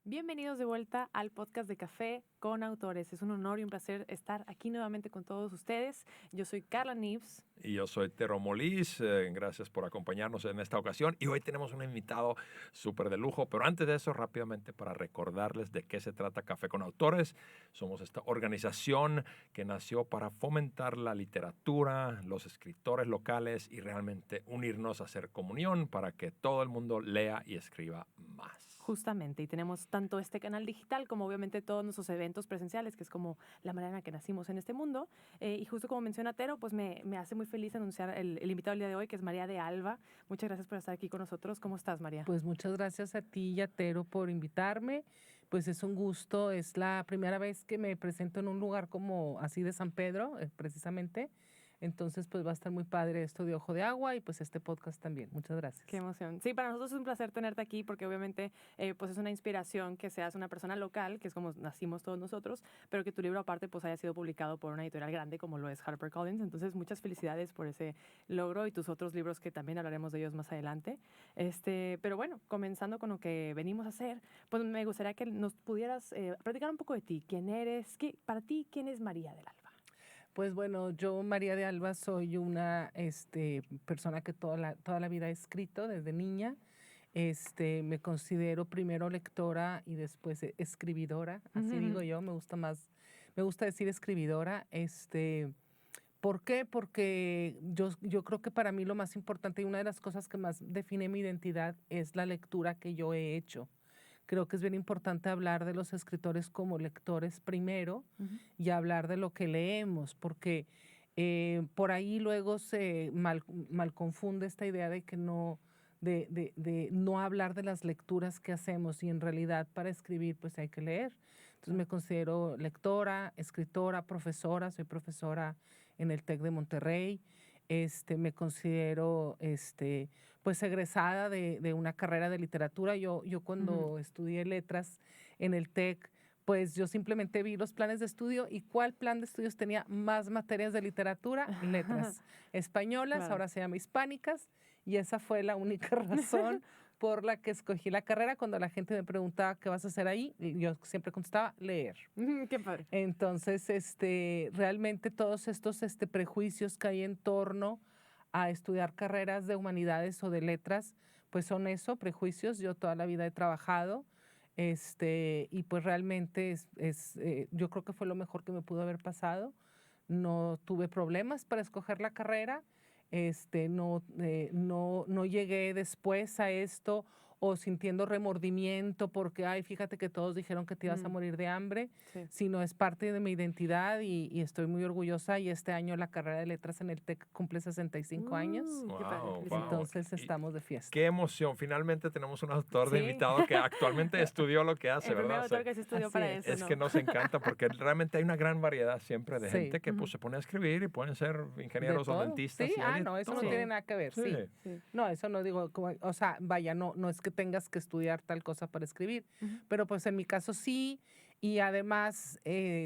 Bienvenidos de vuelta al podcast de Café con Autores. Es un honor y un placer estar aquí nuevamente con todos ustedes. Yo soy Carla Nibs. Y yo soy Tero Molís. Gracias por acompañarnos en esta ocasión. Y hoy tenemos un invitado súper de lujo. Pero antes de eso, rápidamente para recordarles de qué se trata Café con Autores. Somos esta organización que nació para fomentar la literatura, los escritores locales y realmente unirnos a hacer comunión para que todo el mundo lea y escriba más. Justamente, y tenemos tanto este canal digital como obviamente todos nuestros eventos presenciales, que es como la manera en la que nacimos en este mundo. Y justo como menciona Tero, pues me hace muy feliz anunciar el invitado del día de hoy, que es María de Alba. Muchas gracias por estar aquí con nosotros. ¿Cómo estás, María? Pues muchas gracias a ti y a Tero por invitarme. Pues es un gusto, es la primera vez que me presento en un lugar como así de San Pedro, precisamente. Entonces, pues va a estar muy padre esto de Ojo de Agua y pues este podcast también. Muchas gracias. Qué emoción. Sí, para nosotros es un placer tenerte aquí porque obviamente pues es una inspiración que seas una persona local, que es como nacimos todos nosotros, pero que tu libro aparte pues haya sido publicado por una editorial grande como lo es HarperCollins. Entonces, muchas felicidades por ese logro y tus otros libros que también hablaremos de ellos más adelante. Pero bueno, comenzando con lo que venimos a hacer, pues me gustaría que nos pudieras platicar un poco de ti. ¿Quién eres? Para ti, ¿quién es María del Alba? Pues bueno, yo, María de Alba, soy una persona que toda la vida he escrito desde niña. Me considero primero lectora y después escribidora, así digo yo, me gusta decir escribidora. ¿Por qué? Porque yo creo que para mí lo más importante y una de las cosas que más define mi identidad es la lectura que yo he hecho. Creo que es bien importante hablar de los escritores como lectores primero y hablar de lo que leemos, porque por ahí luego se mal confunde esta idea de que de no hablar de las lecturas que hacemos y en realidad para escribir pues hay que leer. Entonces me considero lectora, escritora, profesora, soy profesora en el TEC de Monterrey. Me considero pues egresada de una carrera de literatura. Yo cuando estudié letras en el TEC, pues yo simplemente vi los planes de estudio y cuál plan de estudios tenía más materias de literatura, letras españolas, Claro. ahora se llama hispánicas, y esa fue la única razón por la que escogí la carrera. Cuando la gente me preguntaba qué vas a hacer ahí, yo siempre contestaba leer. Qué padre. Entonces, realmente todos estos prejuicios que hay en torno a estudiar carreras de humanidades o de letras, pues son eso, prejuicios. Yo toda la vida he trabajado, y pues realmente yo creo que fue lo mejor que me pudo haber pasado. No tuve problemas para escoger la carrera. No llegué después a esto o sintiendo remordimiento porque, ay, fíjate que todos dijeron que te ibas a morir de hambre, Sí. sino es parte de mi identidad y estoy muy orgullosa. Y este año la carrera de letras en el TEC cumple 65 años. Qué padre, Wow, felicidades. wow. Entonces Y estamos de fiesta. qué emoción. Finalmente tenemos un autor de Sí. invitado que actualmente estudió lo que hace, El primer ¿verdad? autor que se estudió Así para es. eso, Es ¿no? que nos encanta porque realmente hay una gran variedad siempre de Sí. gente que pues, se pone a escribir y pueden ser De ingenieros o todo. dentistas. Sí, y hay de no, eso todo. no tiene nada que ver, sí. Sí. No, eso no digo, o sea, vaya, no es que tengas que estudiar tal cosa para escribir, pero pues en mi caso sí, y además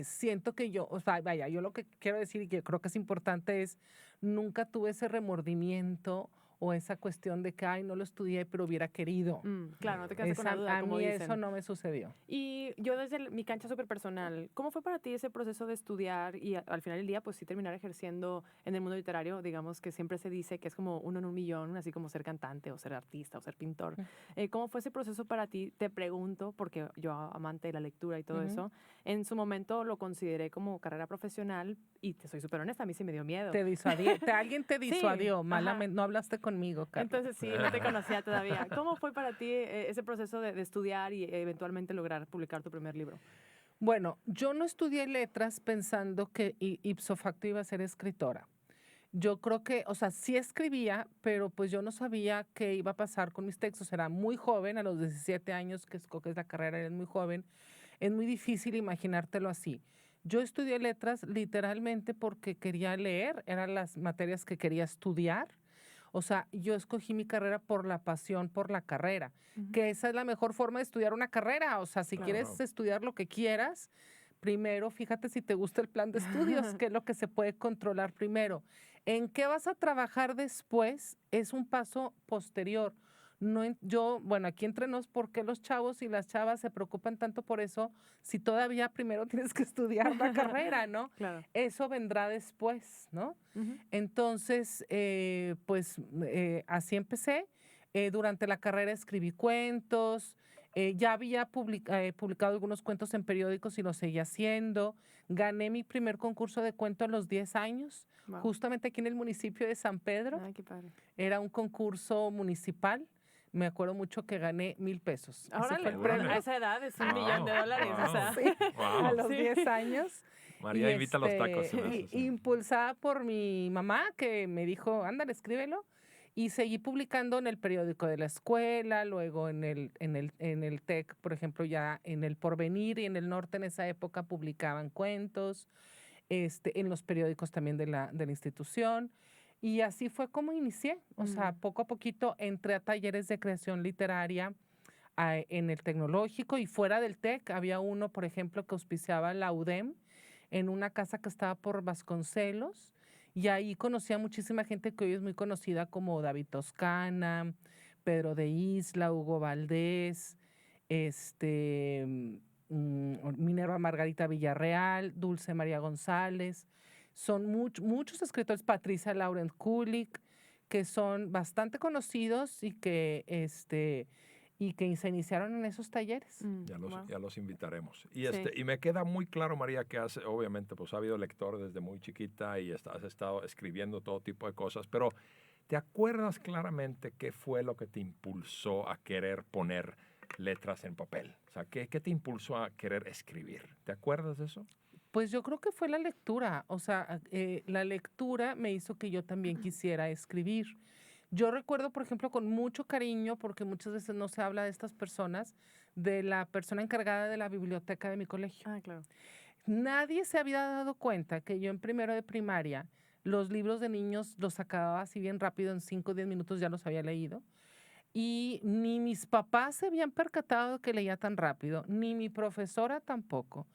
siento que yo, o sea, vaya, yo lo que quiero decir y que creo que es importante es, nunca tuve ese remordimiento o esa cuestión de que, ay, no lo estudié, pero hubiera querido. Claro, no te quedaste con la duda, A como mí dicen. eso no me sucedió. Y yo desde mi cancha súper personal, ¿cómo fue para ti ese proceso de estudiar y al final del día, pues sí terminar ejerciendo en el mundo literario? Digamos que siempre se dice que es como uno en un millón, así como ser cantante o ser artista o ser pintor. ¿Cómo fue ese proceso para ti? Te pregunto, porque yo amante de la lectura y todo eso, en su momento lo consideré como carrera profesional y te soy súper honesta, a mí sí me dio miedo. Te disuadió, alguien te disuadió, ajá. malamente, no hablaste conmigo, Carla. Entonces sí, no te conocía todavía. ¿Cómo fue para ti ese proceso de estudiar y eventualmente lograr publicar tu primer libro? Bueno, yo no estudié letras pensando que ipso facto iba a ser escritora. Yo creo que, o sea, sí escribía, pero pues yo no sabía qué iba a pasar con mis textos. Era muy joven, a los 17 años que escoges la carrera, eres muy joven. Es muy difícil imaginártelo así. Yo estudié letras literalmente porque quería leer, eran las materias que quería estudiar. O sea, yo escogí mi carrera por la pasión por la carrera, que esa es la mejor forma de estudiar una carrera. O sea, si Claro. quieres estudiar lo que quieras, primero fíjate si te gusta el plan de estudios, que es lo que se puede controlar primero. En qué vas a trabajar después es un paso posterior. Bueno, aquí entre nos, ¿por qué los chavos y las chavas se preocupan tanto por eso si todavía primero tienes que estudiar la carrera, ¿no? Claro. Eso vendrá después, ¿no? Ujú. Entonces, así empecé. Durante la carrera escribí cuentos, ya había publicado algunos cuentos en periódicos y lo seguía haciendo. Gané mi primer concurso de cuento a los 10 años, Wow. justamente aquí en el municipio de San Pedro. Ay, qué padre. Era un concurso municipal. Me acuerdo mucho que gané 1,000 pesos. Ese fue Órale, el pero premio. a esa edad es $1 Wow, millón, o sea. wow. Sí, Wow. a los Sí. 10 años. María invita a los tacos. se me hace, sí. Impulsada por mi mamá, que me dijo, ándale, escríbelo. Y seguí publicando en el periódico de la escuela, luego en el TEC, por ejemplo, ya en el Porvenir y en el Norte en esa época publicaban cuentos, en los periódicos también de la institución. Y así fue como inicié. O sea, poco a poquito entré a talleres de creación literaria en el tecnológico y fuera del TEC. Había uno, por ejemplo, que auspiciaba la UDEM en una casa que estaba por Vasconcelos. Y ahí conocí a muchísima gente que hoy es muy conocida como David Toscana, Pedro de Isla, Hugo Valdés, Minerva Margarita Villarreal, Dulce María González. Son muchos escritores, Patricia Laurent Kulik, que son bastante conocidos y que se iniciaron en esos talleres. Wow. Ya los invitaremos. Y, Sí. y me queda muy claro, María, que obviamente pues, ha habido lector desde muy chiquita y has estado escribiendo todo tipo de cosas, pero ¿te acuerdas claramente qué fue lo que te impulsó a querer poner letras en papel? O sea, ¿qué te impulsó a querer escribir? ¿Te acuerdas de eso? Pues yo creo que fue la lectura. O sea, la lectura me hizo que yo también quisiera escribir. Yo recuerdo, por ejemplo, con mucho cariño, porque muchas veces no se habla de estas personas, de la persona encargada de la biblioteca de mi colegio. Ah, claro. Nadie se había dado cuenta que yo en primero de primaria los libros de niños los acababa así bien rápido, en 5 o 10 minutos ya los había leído. Y ni mis papás se habían percatado de que leía tan rápido, ni mi profesora tampoco.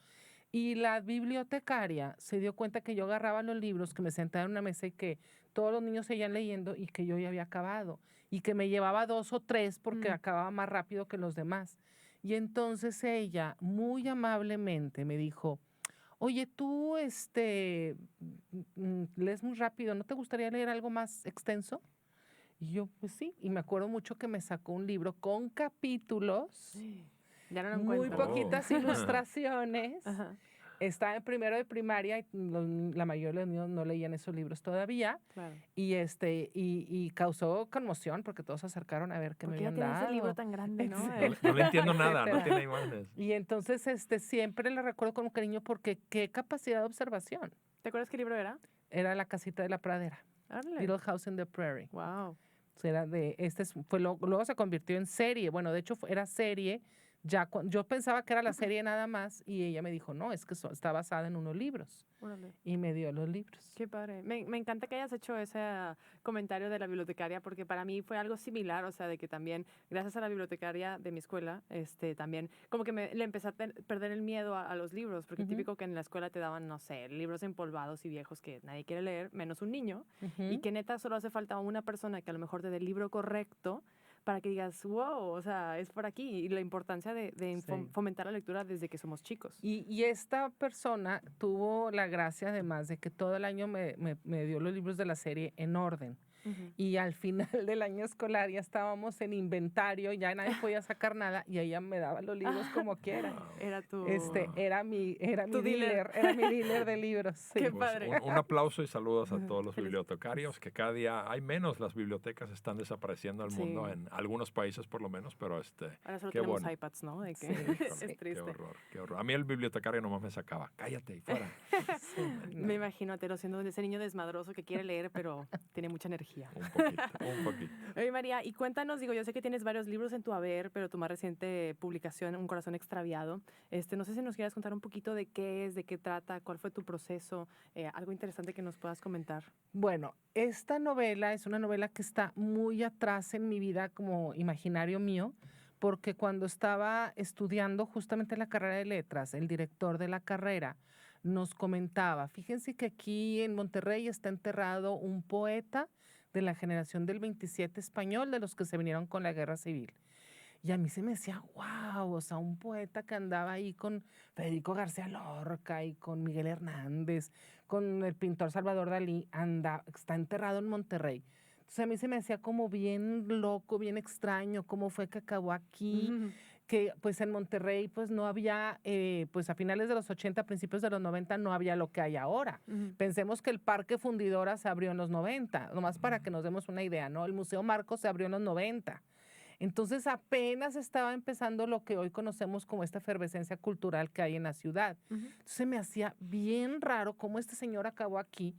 Y la bibliotecaria se dio cuenta que yo agarraba los libros, que me sentaba en una mesa y que todos los niños seguían leyendo y que yo ya había acabado. Y que me llevaba 2 o 3 porque acababa más rápido que los demás. Y entonces ella muy amablemente me dijo, oye, tú lees muy rápido, ¿no te gustaría leer algo más extenso? Y yo, pues sí. Y me acuerdo mucho que me sacó un libro con capítulos, Ya no lo muy encuentro. poquitas ilustraciones. Ajá, Estaba en primero de primaria y la mayoría de los niños no leían esos libros todavía. claro. Y causó conmoción porque todos se acercaron a ver qué me ¿Por qué habían tiene dado. ese libro tan grande, no? No le entiendo nada, no Etcétera. tiene imágenes. Y entonces siempre le recuerdo con cariño porque qué capacidad de observación. ¿Te acuerdas qué libro era? Era La casita de la pradera, Órale. Little House in the Prairie. Wow. O sea, luego se convirtió en serie. Bueno, de hecho era serie. Yo pensaba que era la serie nada más y ella me dijo, no, es que está basada en unos libros. Órale. Y me dio los libros. Qué padre. Me encanta que hayas hecho ese comentario de la bibliotecaria porque para mí fue algo similar, o sea, de que también, gracias a la bibliotecaria de mi escuela, también como que le empecé a perder el miedo a los libros, porque típico que en la escuela te daban, no sé, libros empolvados y viejos que nadie quiere leer, menos un niño, y que neta solo hace falta una persona que a lo mejor te dé el libro correcto para que digas, wow, o sea, es por aquí. Y la importancia de Sí. fomentar la lectura desde que somos chicos. Y esta persona tuvo la gracia, además, de que todo el año me dio los libros de la serie en orden. Y al final del año escolar ya estábamos en inventario, ya nadie podía sacar nada y ella me daba los libros como quiera. Era tu... Era mi Tu dealer. dealer, era mi dealer de libros. Sí. Qué Pues, padre. un aplauso y saludos a todos los Feliz- bibliotecarios, que cada día hay menos, las bibliotecas están desapareciendo al Sí. mundo, en algunos países por lo menos, pero Ahora solo qué tenemos bueno. iPads, ¿no? De que Sí, es sí. Qué triste. horror, qué horror. A mí el bibliotecario nomás me sacaba, cállate y fuera. Me imagino, Tero, siendo ese niño desmadroso que quiere leer, pero tiene mucha energía. Un poquito, un poquito. Oye, María, y cuéntanos, digo, yo sé que tienes varios libros en tu haber, pero tu más reciente publicación, Un corazón extraviado, no sé si nos quieras contar un poquito de qué es, de qué trata, cuál fue tu proceso, algo interesante que nos puedas comentar. Bueno, esta novela es una novela que está muy atrás en mi vida como imaginario mío, porque cuando estaba estudiando justamente la carrera de letras, el director de la carrera nos comentaba, fíjense que aquí en Monterrey está enterrado un poeta de la generación del 27 español, de los que se vinieron con la guerra civil. Y a mí se me decía, wow, o sea, un poeta que andaba ahí con Federico García Lorca y con Miguel Hernández, con el pintor Salvador Dalí, está enterrado en Monterrey. Entonces a mí se me hacía como bien loco, bien extraño, cómo fue que acabó aquí, que pues en Monterrey pues no había, pues a finales de los 80, principios de los 90 no había lo que hay ahora. Pensemos que el Parque Fundidora se abrió en los 90, nomás para que nos demos una idea, ¿no? El Museo Marcos se abrió en los 90. Entonces apenas estaba empezando lo que hoy conocemos como esta efervescencia cultural que hay en la ciudad. Entonces me hacía bien raro cómo este señor acabó aquí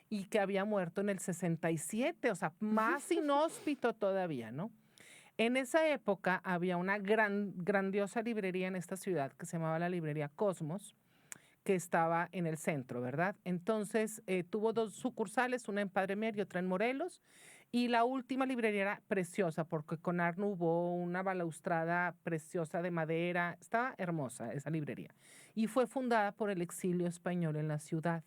y que había muerto en el 67, o sea, más inhóspito todavía, ¿no? En esa época había una grandiosa librería en esta ciudad que se llamaba la Librería Cosmos, que estaba en el centro, ¿verdad? Entonces tuvo 2 sucursales, una en Padre Mier y otra en Morelos. Y la última librería era preciosa porque con Art Nouveau, una balaustrada preciosa de madera. Estaba hermosa esa librería. Y fue fundada por el exilio español en la ciudad.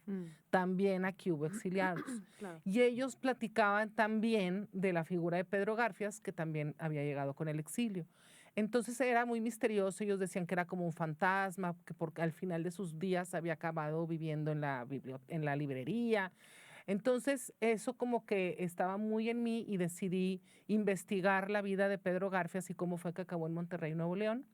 También aquí hubo exiliados. Claro. Y ellos platicaban también de la figura de Pedro Garfias, que también había llegado con el exilio. Entonces era muy misterioso. Ellos decían que era como un fantasma, que porque al final de sus días había acabado viviendo en la librería. Entonces, eso como que estaba muy en mí y decidí investigar la vida de Pedro Garfias y cómo fue que acabó en Monterrey, Nuevo León.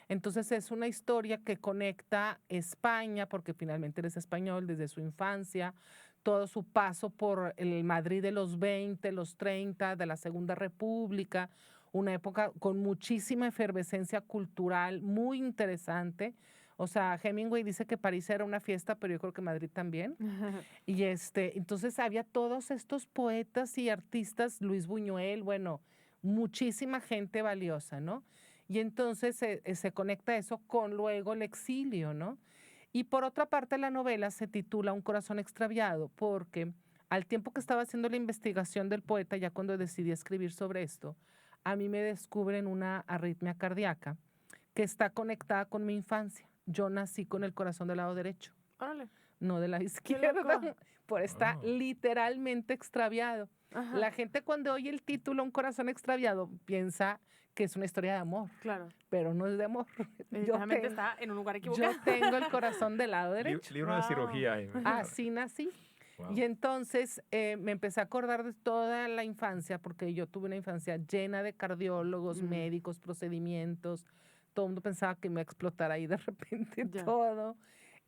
Entonces, es una historia que conecta España, porque finalmente él es español desde su infancia, todo su paso por el Madrid de los 20, los 30, de la Segunda República, una época con muchísima efervescencia cultural, muy interesante. O sea, Hemingway dice que París era una fiesta, pero yo creo que Madrid también. Y entonces había todos estos poetas y artistas, Luis Buñuel, bueno, muchísima gente valiosa, ¿no? Y entonces se conecta eso con luego el exilio, ¿no? Y por otra parte, la novela se titula Un corazón extraviado, porque al tiempo que estaba haciendo la investigación del poeta, ya cuando decidí escribir sobre esto, a mí me descubren una arritmia cardíaca que está conectada con mi infancia. Yo nací con el corazón del lado derecho, Órale. no de la Qué izquierda, loco. por está Oh. literalmente extraviado. Ajá. La gente cuando oye el título Un corazón extraviado piensa que es una historia de amor, Claro. pero no es de amor. Realmente está en un lugar equivocado. Yo tengo el corazón del lado derecho. Libro de Wow. cirugía. Ahí. Así nací. Wow. Y entonces me empecé a acordar de toda la infancia, porque yo tuve una infancia llena de cardiólogos, médicos, procedimientos. Todo el mundo pensaba que me iba a explotar ahí de repente Ya. todo.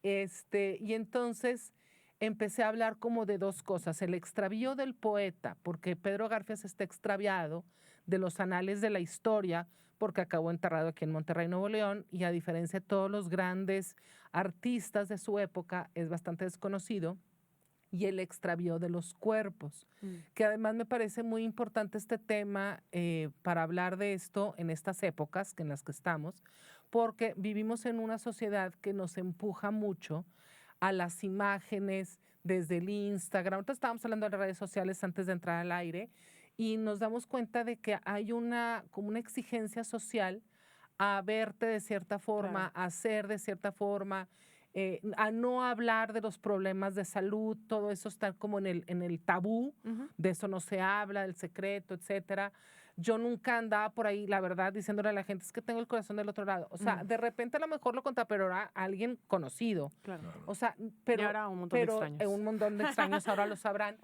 Y entonces empecé a hablar como de 2 cosas. El extravío del poeta, porque Pedro Garfias está extraviado de los anales de la historia, porque acabó enterrado aquí en Monterrey, Nuevo León, y a diferencia de todos los grandes artistas de su época, es bastante desconocido. Y el extravío de los cuerpos, que además me parece muy importante este tema para hablar de esto en estas épocas en las que estamos, porque vivimos en una sociedad que nos empuja mucho a las imágenes desde el Instagram. Ahorita estábamos hablando de las redes sociales antes de entrar al aire y nos damos cuenta de que hay como una exigencia social a verte de cierta forma, Claro. a ser de cierta forma, a no hablar de los problemas de salud, todo eso está como en el tabú, de eso no se habla, del secreto, etcétera. Yo nunca andaba por ahí, la verdad, diciéndole a la gente, es que tengo el corazón del otro lado. O sea, de repente a lo mejor lo contaba, pero era alguien conocido. Claro. O sea, Y pero, ahora un montón de extraños. un montón de extraños ahora lo sabrán.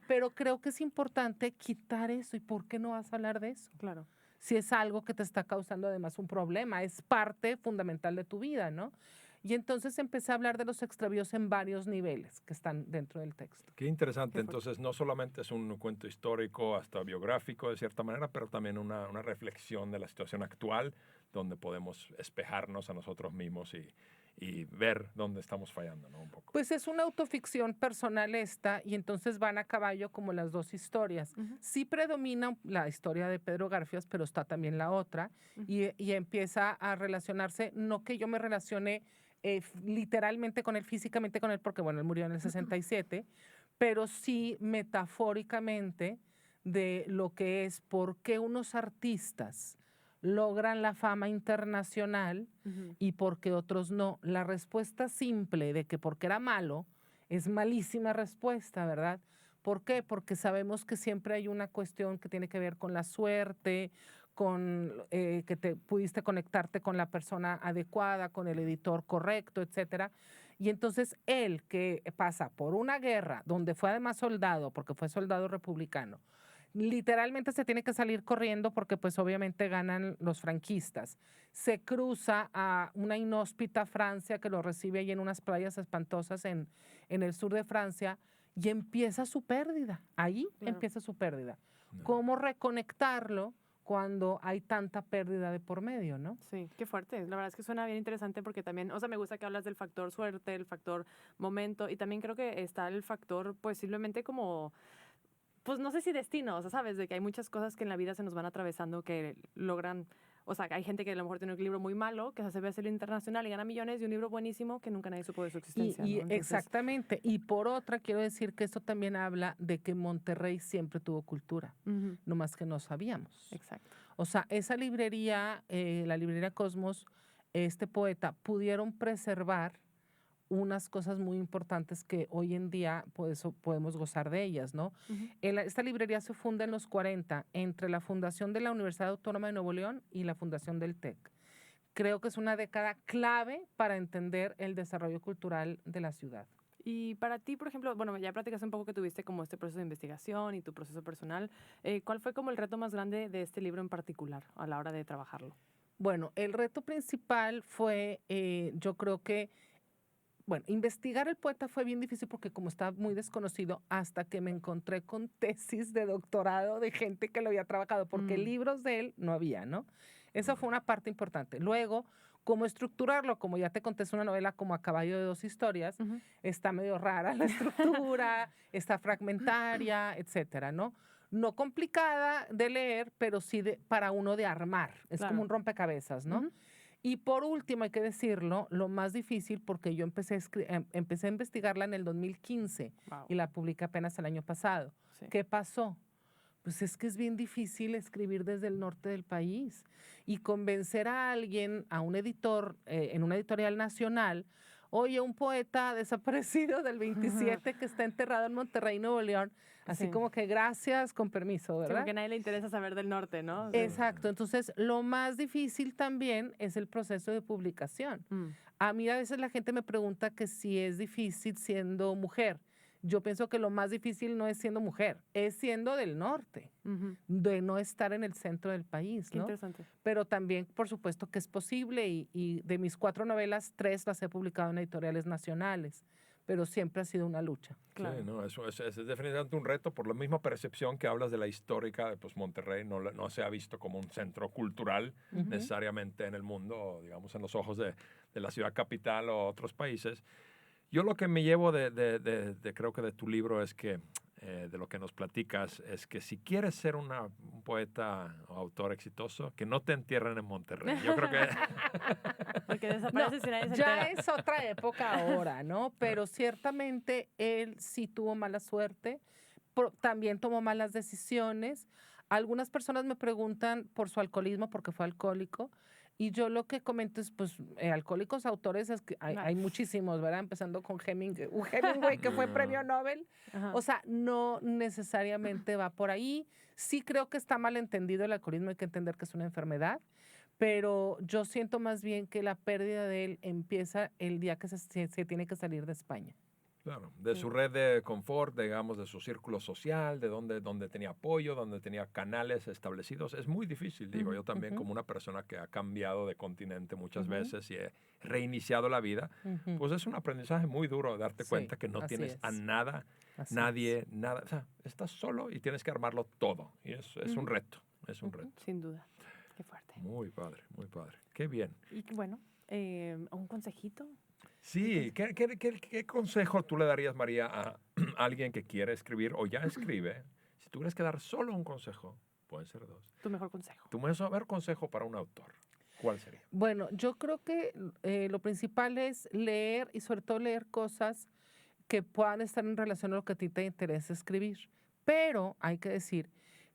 Pero creo que es importante quitar eso. ¿Y por qué no vas a hablar de eso? Claro. Si es algo que te está causando además un problema, es parte fundamental de tu vida, ¿no? Y entonces empecé a hablar de los extravíos en varios niveles que están dentro del texto. Qué interesante. Qué fuerte. Entonces, no solamente es un cuento histórico, hasta biográfico de cierta manera, pero también una reflexión de la situación actual, donde podemos espejarnos a nosotros mismos y ver dónde estamos fallando, ¿no? Un poco. Pues es una autoficción personal esta, y entonces van a caballo como las 2 historias. Sí predomina la historia de Pedro Garfias, pero está también la otra, y empieza a relacionarse, no que yo me relacione literalmente con él, físicamente con él, porque bueno, él murió en el 67, pero sí metafóricamente de lo que es por qué unos artistas logran la fama internacional y por qué otros no? La respuesta simple de que porque era malo es malísima respuesta, ¿verdad? ¿Por qué? Porque sabemos que siempre hay una cuestión que tiene que ver con la suerte, con que te pudiste conectarte con la persona adecuada, con el editor correcto, etcétera. Y entonces él, que pasa por una guerra donde fue además soldado, porque fue soldado republicano, literalmente se tiene que salir corriendo porque pues obviamente ganan los franquistas. Se cruza a una inhóspita Francia que lo recibe ahí en unas playas espantosas en el sur de Francia y empieza su pérdida. Ahí empieza su pérdida. ¿Cómo reconectarlo cuando hay tanta pérdida de por medio, no? Sí, qué fuerte. La verdad es que suena bien interesante porque también, o sea, me gusta que hablas del factor suerte, el factor momento y también creo que está el factor, pues simplemente como, pues no sé si destino, o sea, sabes, de que hay muchas cosas que en la vida se nos van atravesando que logran, o sea, hay gente que a lo mejor tiene un libro muy malo, que se ve hacer internacional y gana millones, y un libro buenísimo que nunca nadie supo de su existencia. ¿no? Entonces, exactamente. Y por otra, quiero decir que esto también habla de que Monterrey siempre tuvo cultura, no más que no sabíamos. Exacto. O sea, esa librería, la librería Cosmos, este poeta, pudieron preservar unas cosas muy importantes que hoy en día podemos gozar de ellas, ¿no? Esta librería se funda en los 40 entre la fundación de la Universidad Autónoma de Nuevo León y la fundación del TEC. Creo que es una década clave para entender el desarrollo cultural de la ciudad. Y para ti, por ejemplo, bueno, ya platicaste un poco que tuviste como este proceso de investigación y tu proceso personal. ¿Cuál fue como el reto más grande de este libro en particular a la hora de trabajarlo? Bueno, el reto principal fue, yo creo que, bueno, investigar el poeta fue bien difícil porque como estaba muy desconocido, hasta que me encontré con tesis de doctorado de gente que lo había trabajado, porque libros de él no había, ¿no? Esa fue una parte importante. Luego, cómo estructurarlo, como ya te conté, es una novela como a caballo de dos historias, está medio rara la estructura, está fragmentaria, etcétera, ¿no? No complicada de leer, pero sí para uno de armar. Es como un rompecabezas, ¿no? Y por último, hay que decirlo, lo más difícil, porque yo empecé a investigarla en el 2015 y la publiqué apenas el año pasado. Sí. ¿Qué pasó? Pues es que es bien difícil escribir desde el norte del país y convencer a alguien, a un editor, en una editorial nacional, oye, un poeta desaparecido del 27 que está enterrado en Monterrey, Nuevo León, así como que gracias, con permiso, ¿verdad? Sí, porque a nadie le interesa saber del norte, ¿no? Exacto, entonces lo más difícil también es el proceso de publicación. A mí a veces la gente me pregunta que si es difícil siendo mujer. Yo pienso que lo más difícil no es siendo mujer, es siendo del norte, de no estar en el centro del país, Qué ¿no? interesante. Pero también, por supuesto, que es posible y de mis 4 novelas, 3 las he publicado en editoriales nacionales, pero siempre ha sido una lucha. Claro. Sí, no, eso es definitivamente un reto por la misma percepción que hablas de la histórica, pues Monterrey no se ha visto como un centro cultural necesariamente en el mundo, digamos, en los ojos de la ciudad capital o otros países. Yo lo que me llevo creo que de tu libro es que, de lo que nos platicas, es que si quieres ser un poeta o autor exitoso, que no te entierren en Monterrey. Yo creo que... Porque desaparece si nadie se ya entera. es otra época ahora, ¿no? Pero ciertamente él sí tuvo mala suerte, también tomó malas decisiones. Algunas personas me preguntan por su alcoholismo, porque fue alcohólico. Y yo lo que comento es, pues, alcohólicos autores, es que hay muchísimos, ¿verdad? Empezando con Hemingway, que fue premio Nobel. O sea, no necesariamente va por ahí. Sí creo que está mal entendido el alcoholismo, hay que entender que es una enfermedad, pero yo siento más bien que la pérdida de él empieza el día que se tiene que salir de España. Claro, de su red de confort, digamos, de su círculo social, de donde tenía apoyo, donde tenía canales establecidos. Es muy difícil, digo, yo también como una persona que ha cambiado de continente muchas veces y he reiniciado la vida, pues es un aprendizaje muy duro darte cuenta que no tienes a nada, nadie, nada. O sea, estás solo y tienes que armarlo todo. Y es un reto, es un reto. Sin duda. Qué fuerte. Muy padre, muy padre. Qué bien. Y bueno, un consejito. Sí, ¿qué consejo tú le darías, María, a alguien que quiere escribir o ya escribe? Si tuvieras que dar solo un consejo, pueden ser 2. Tu mejor consejo. Tu mejor consejo para un autor, ¿cuál sería? Bueno, yo creo que lo principal es leer y sobre todo leer cosas que puedan estar en relación a lo que a ti te interesa escribir. Pero hay que decir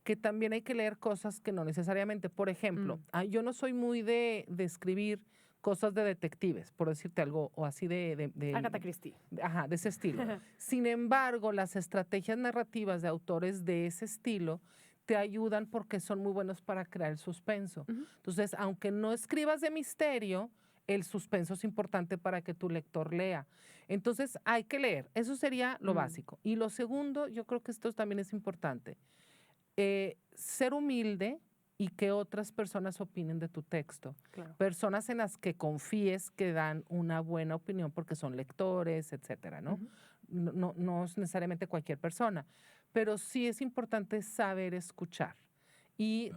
que también hay que leer cosas que no necesariamente. Por ejemplo, yo no soy muy de escribir cosas de detectives, por decirte algo, o así de Agatha Christie. Ajá, de ese estilo. Sin embargo, las estrategias narrativas de autores de ese estilo te ayudan porque son muy buenos para crear el suspenso. Entonces, aunque no escribas de misterio, el suspenso es importante para que tu lector lea. Entonces, hay que leer. Eso sería lo básico. Y lo segundo, yo creo que esto también es importante. Ser humilde y que otras personas opinen de tu texto. Claro. Personas en las que confíes que dan una buena opinión porque son lectores, etcétera, ¿no? No es necesariamente cualquier persona, pero sí es importante saber escuchar y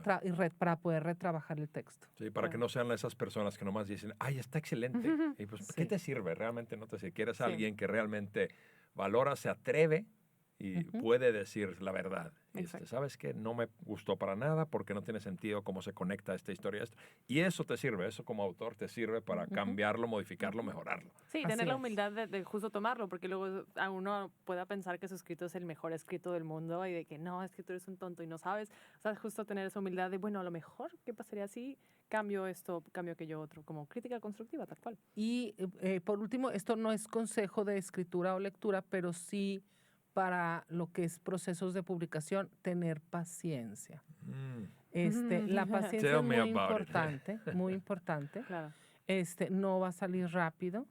para poder retrabajar el texto. Sí, para que no sean esas personas que nomás dicen, ay, está excelente. Y pues, ¿qué te sirve? Realmente no te sirve. Quieres a alguien que realmente valora, se atreve y puede decir la verdad. ¿Sabes qué? No me gustó para nada porque no tiene sentido cómo se conecta esta historia. Y eso te sirve, eso como autor te sirve para cambiarlo, modificarlo, mejorarlo. Sí, tener la humildad de justo tomarlo, porque luego a uno pueda pensar que su escrito es el mejor escrito del mundo y de que no, es que tú eres un tonto y no sabes. O sea, justo tener esa humildad de, bueno, a lo mejor, ¿qué pasaría si cambio esto, cambio aquello otro? Como crítica constructiva, tal cual. Y por último, esto no es consejo de escritura o lectura, pero sí para lo que es procesos de publicación, tener paciencia. La paciencia es muy importante, muy importante. Claro. No va a salir rápido.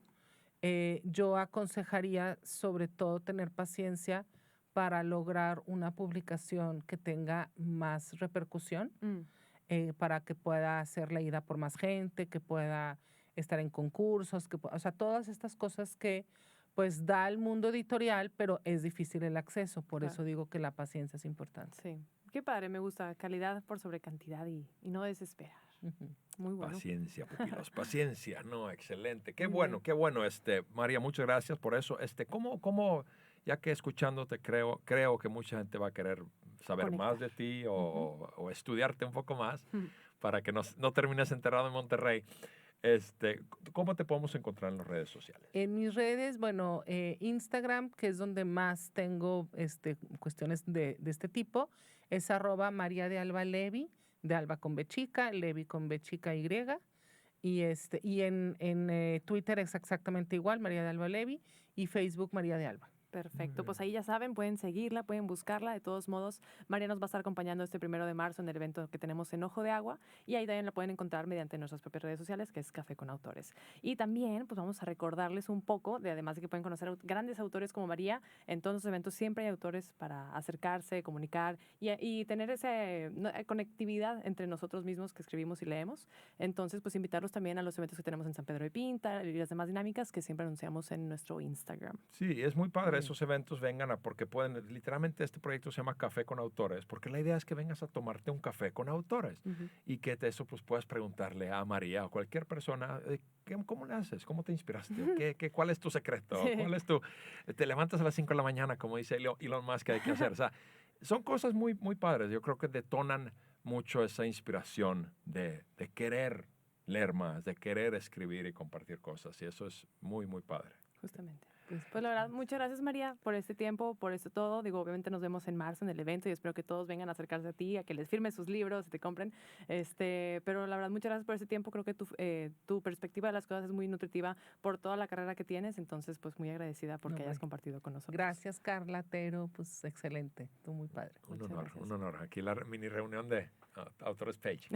Yo aconsejaría sobre todo tener paciencia para lograr una publicación que tenga más repercusión, para que pueda ser leída por más gente, que pueda estar en concursos, o sea, todas estas cosas que pues da el mundo editorial, pero es difícil el acceso. Por eso digo que la paciencia es importante. Sí, qué padre, me gusta. Calidad por sobre cantidad y no desesperar. Muy bueno. Paciencia, pupilos, paciencia, no, excelente. Qué bueno, María, muchas gracias por eso. ¿Cómo, ya que escuchándote creo que mucha gente va a querer saber más de ti o estudiarte un poco más para que no termines enterrado en Monterrey? ¿Cómo te podemos encontrar en las redes sociales? En mis redes, bueno, Instagram, que es donde más tengo cuestiones de este tipo, es @María de Alba Levi, de Alba con B chica, Levi con B chica Y. Y en Twitter es exactamente igual, María de Alba Levi, y Facebook María de Alba. Perfecto, pues ahí ya saben, pueden seguirla, pueden buscarla. De todos modos, María nos va a estar acompañando este 1 de marzo en el evento que tenemos en Ojo de Agua y ahí también la pueden encontrar mediante nuestras propias redes sociales, que es Café con Autores. Y también, pues vamos a recordarles un poco, además de que pueden conocer grandes autores como María, en todos los eventos siempre hay autores para acercarse, comunicar y tener esa conectividad entre nosotros mismos que escribimos y leemos. Entonces, pues invitarlos también a los eventos que tenemos en San Pedro de Pinta y las demás dinámicas que siempre anunciamos en nuestro Instagram. Sí, es muy padre. Esos eventos vengan porque literalmente este proyecto se llama Café con Autores, porque la idea es que vengas a tomarte un café con autores y que eso pues puedas preguntarle a María o cualquier persona, ¿cómo le haces? ¿Cómo te inspiraste? ¿Cuál es tu secreto? Te levantas a las 5 de la mañana, como dice Elon Musk, que hay que hacer. O sea, son cosas muy, muy padres. Yo creo que detonan mucho esa inspiración de querer leer más, de querer escribir y compartir cosas. Y eso es muy, muy padre. Justamente. Pues la verdad, muchas gracias María por este tiempo, por esto todo. Digo, obviamente nos vemos en marzo en el evento y espero que todos vengan a acercarse a ti, a que les firmes sus libros, te compren. Pero la verdad, muchas gracias por este tiempo. Creo que tu perspectiva de las cosas es muy nutritiva por toda la carrera que tienes. Entonces, pues muy agradecida porque hayas compartido con nosotros. Gracias, Carla Tero. Pues excelente. Tú muy padre. Un honor. Aquí la mini reunión de Autores Page.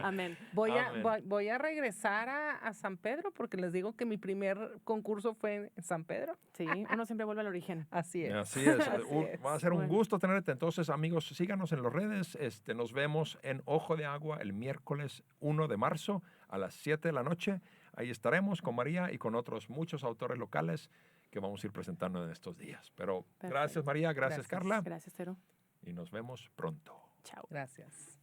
Amén. Voy a regresar a San Pedro porque les digo que mi primer concurso fue en San Pedro. Sí, uno siempre vuelve al origen. Así es. Así es. Va a ser un gusto tenerte. Entonces, amigos, síganos en las redes. Nos vemos en Ojo de Agua el miércoles 1 de marzo a las 7 de la noche. Ahí estaremos con María y con otros muchos autores locales que vamos a ir presentando en estos días. Pero gracias, María. Gracias, Carla. Gracias, Tero. Y nos vemos pronto. Chao. Gracias.